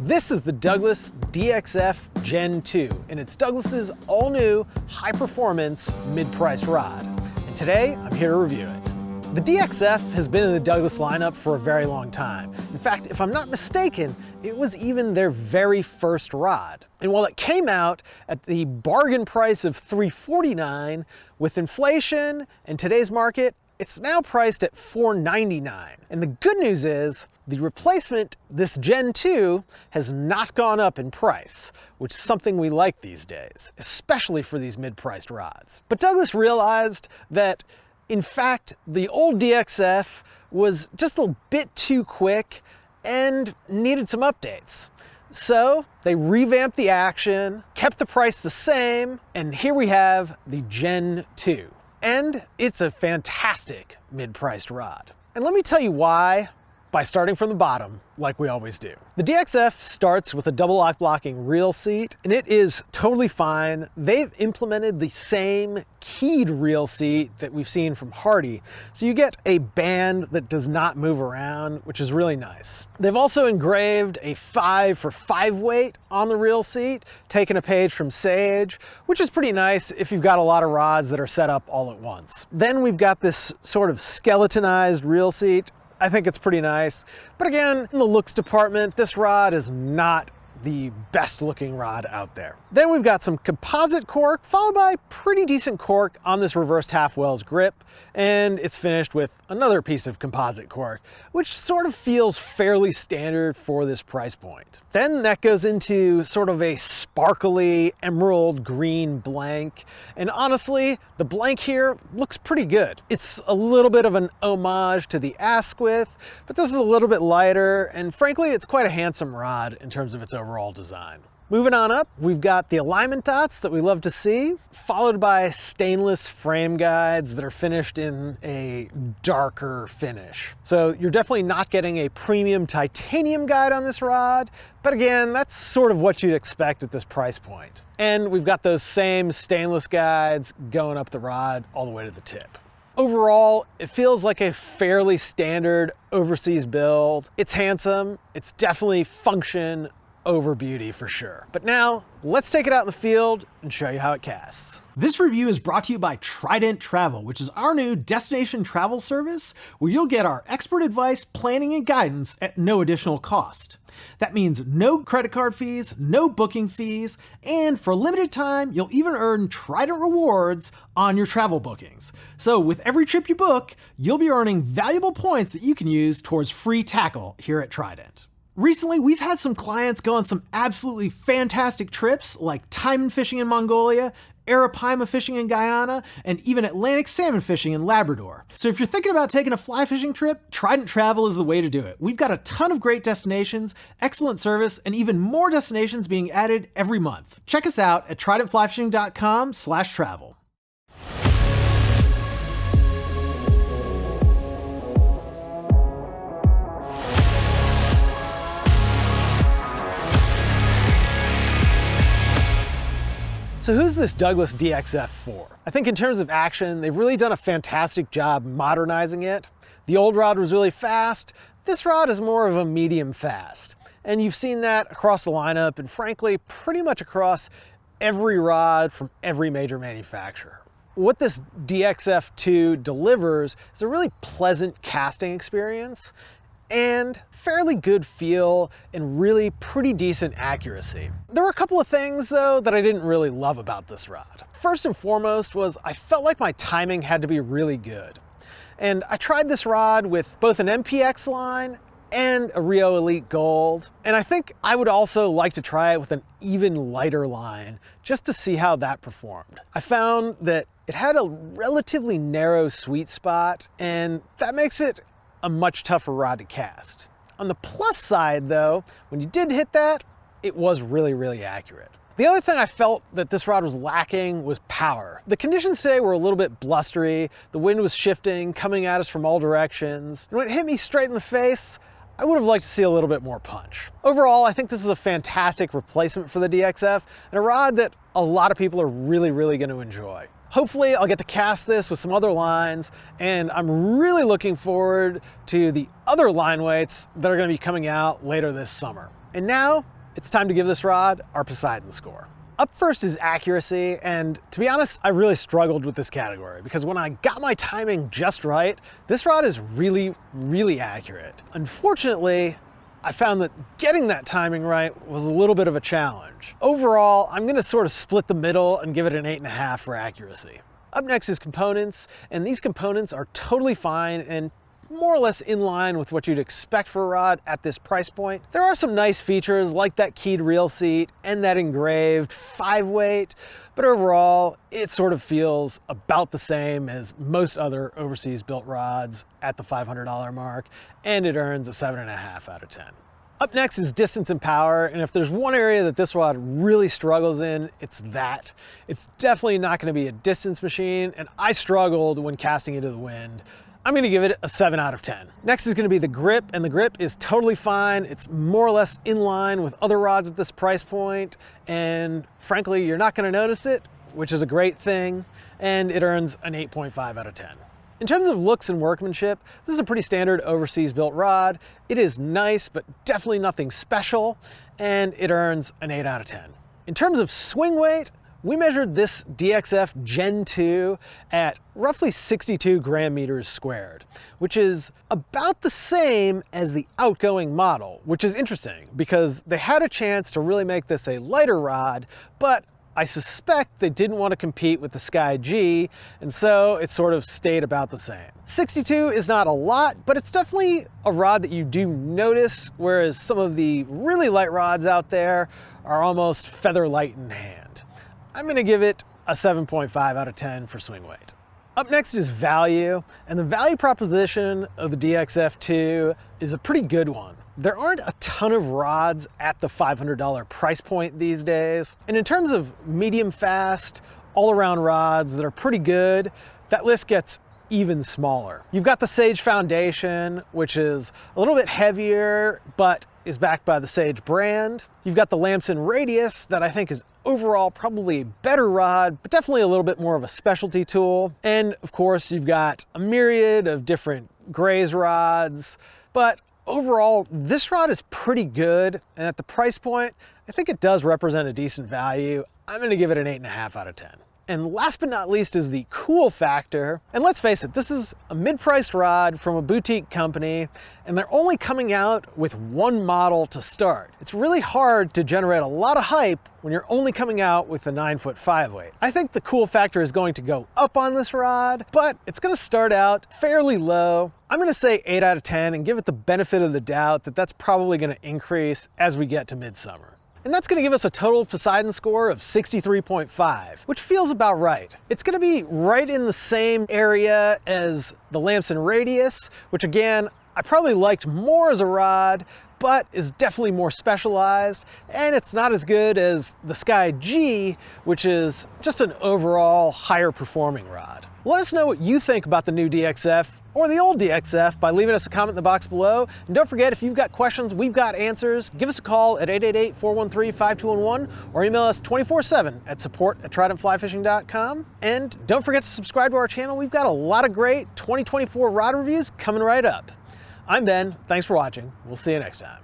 This is the Douglas DXF Gen 2, and it's Douglas's all-new, high-performance, mid-priced rod. And today, I'm here to review it. The DXF has been in the Douglas lineup for a very long time. In fact, if I'm not mistaken, it was even their very first rod. And while it came out at the bargain price of $349, with inflation and today's market, it's now priced at $499. And the good news is, the replacement, this Gen 2, has not gone up in price, which is something we like these days, especially for these mid-priced rods. But Douglas realized that, in fact, the old DXF was just a bit too quick and needed some updates. So they revamped the action, kept the price the same, and here we have the Gen 2. And it's a fantastic mid-priced rod. And let me tell you why, by starting from the bottom, like we always do. The DXF starts with a double lock blocking reel seat, and it is totally fine. They've implemented the same keyed reel seat that we've seen from Hardy, so you get a band that does not move around, which is really nice. They've also engraved a 5-for-5 weight on the reel seat, taking a page from Sage, which is pretty nice if you've got a lot of rods that are set up all at once. Then we've got this sort of skeletonized reel seat. I think it's pretty nice. But again, in the looks department, this rod is not the best looking rod out there. Then we've got some composite cork, followed by pretty decent cork on this reversed half Wells grip, and it's finished with another piece of composite cork, which sort of feels fairly standard for this price point. Then that goes into sort of a sparkly emerald green blank, and honestly, the blank here looks pretty good. It's a little bit of an homage to the Asquith, but this is a little bit lighter, and frankly, it's quite a handsome rod in terms of its overall design. Moving on up, we've got the alignment dots that we love to see, followed by stainless frame guides that are finished in a darker finish. So you're definitely not getting a premium titanium guide on this rod, but again, that's sort of what you'd expect at this price point. And we've got those same stainless guides going up the rod all the way to the tip. Overall, it feels like a fairly standard overseas build. It's handsome, it's definitely function over beauty for sure. But now, let's take it out in the field and show you how it casts. This review is brought to you by Trident Travel, which is our new destination travel service where you'll get our expert advice, planning, and guidance at no additional cost. That means no credit card fees, no booking fees, and for a limited time, you'll even earn Trident rewards on your travel bookings. So with every trip you book, you'll be earning valuable points that you can use towards free tackle here at Trident. Recently, we've had some clients go on some absolutely fantastic trips like taimen fishing in Mongolia, arapaima fishing in Guyana, and even Atlantic salmon fishing in Labrador. So if you're thinking about taking a fly fishing trip, Trident Travel is the way to do it. We've got a ton of great destinations, excellent service, and even more destinations being added every month. Check us out at tridentflyfishing.com/travel. So who's this Douglas DXF for? I think in terms of action, they've really done a fantastic job modernizing it. The old rod was really fast. This rod is more of a medium fast. And you've seen that across the lineup and frankly, pretty much across every rod from every major manufacturer. What this DXF2 delivers is a really pleasant casting experience and fairly good feel and really pretty decent accuracy. There were a couple of things though that I didn't really love about this rod. First and foremost was I felt like my timing had to be really good. And I tried this rod with both an MPX line and a Rio Elite Gold. And I think I would also like to try it with an even lighter line just to see how that performed. I found that it had a relatively narrow sweet spot and that makes it a much tougher rod to cast. On the plus side though, when you did hit that, it was really, really accurate. The other thing I felt that this rod was lacking was power. The conditions today were a little bit blustery, the wind was shifting, coming at us from all directions, and when it hit me straight in the face, I would have liked to see a little bit more punch. Overall, I think this is a fantastic replacement for the DXF and a rod that a lot of people are really, really going to enjoy. Hopefully I'll get to cast this with some other lines, and I'm really looking forward to the other line weights that are going to be coming out later this summer. And now it's time to give this rod our Poseidon score. Up first is accuracy, and to be honest, I really struggled with this category because when I got my timing just right, this rod is really, really accurate. Unfortunately, I found that getting that timing right was a little bit of a challenge. Overall, I'm gonna sort of split the middle and give it an 8.5 for accuracy. Up next is components, and these components are totally fine and more or less in line with what you'd expect for a rod at this price point. There are some nice features like that keyed reel seat and that engraved 5-weight, but overall it sort of feels about the same as most other overseas built rods at the $500 mark, and it earns a 7.5 out of 10. Up next is distance and power, and if there's one area that this rod really struggles in, it's that. It's definitely not going to be a distance machine, and I struggled when casting into the wind. I'm gonna give it a 7 out of 10. Next is gonna be the grip, and the grip is totally fine. It's more or less in line with other rods at this price point, and frankly, you're not gonna notice it, which is a great thing, and it earns an 8.5 out of 10. In terms of looks and workmanship, this is a pretty standard overseas built rod. It is nice, but definitely nothing special, and it earns an 8 out of 10. In terms of swing weight, we measured this DXF Gen 2 at roughly 62 gram meters squared, which is about the same as the outgoing model, which is interesting because they had a chance to really make this a lighter rod, but I suspect they didn't want to compete with the Sky G, and so it sort of stayed about the same. 62 is not a lot, but it's definitely a rod that you do notice, whereas some of the really light rods out there are almost feather light in hand. I'm gonna give it a 7.5 out of 10 for swing weight. Up next is value, and the value proposition of the DXF2 is a pretty good one. There aren't a ton of rods at the $500 price point these days, and in terms of medium fast, all-around rods that are pretty good, that list gets even smaller. You've got the Sage Foundation, which is a little bit heavier, but is backed by the Sage brand. You've got the Lamson Radius that I think is overall probably a better rod, but definitely a little bit more of a specialty tool. And of course, you've got a myriad of different Graze rods, but overall, this rod is pretty good. And at the price point, I think it does represent a decent value. I'm gonna give it an 8.5 out of 10. And last but not least is the cool factor. And let's face it, this is a mid-priced rod from a boutique company, and they're only coming out with one model to start. It's really hard to generate a lot of hype when you're only coming out with a 9-foot 5-weight. I think the cool factor is going to go up on this rod, but it's gonna start out fairly low. I'm gonna say 8 out of 10 and give it the benefit of the doubt that that's probably gonna increase as we get to midsummer. And that's gonna give us a total Poseidon score of 63.5, which feels about right. It's gonna be right in the same area as the Lamson Radius, which again, I probably liked more as a rod, but is definitely more specialized, and it's not as good as the Sky G, which is just an overall higher performing rod. Let us know what you think about the new DXF or the old DXF by leaving us a comment in the box below. And don't forget, if you've got questions, we've got answers. Give us a call at 888-413-5211 or email us 24/7 at support@tridentflyfishing.com. And don't forget to subscribe to our channel. We've got a lot of great 2024 rod reviews coming right up. I'm Ben, thanks for watching. We'll see you next time.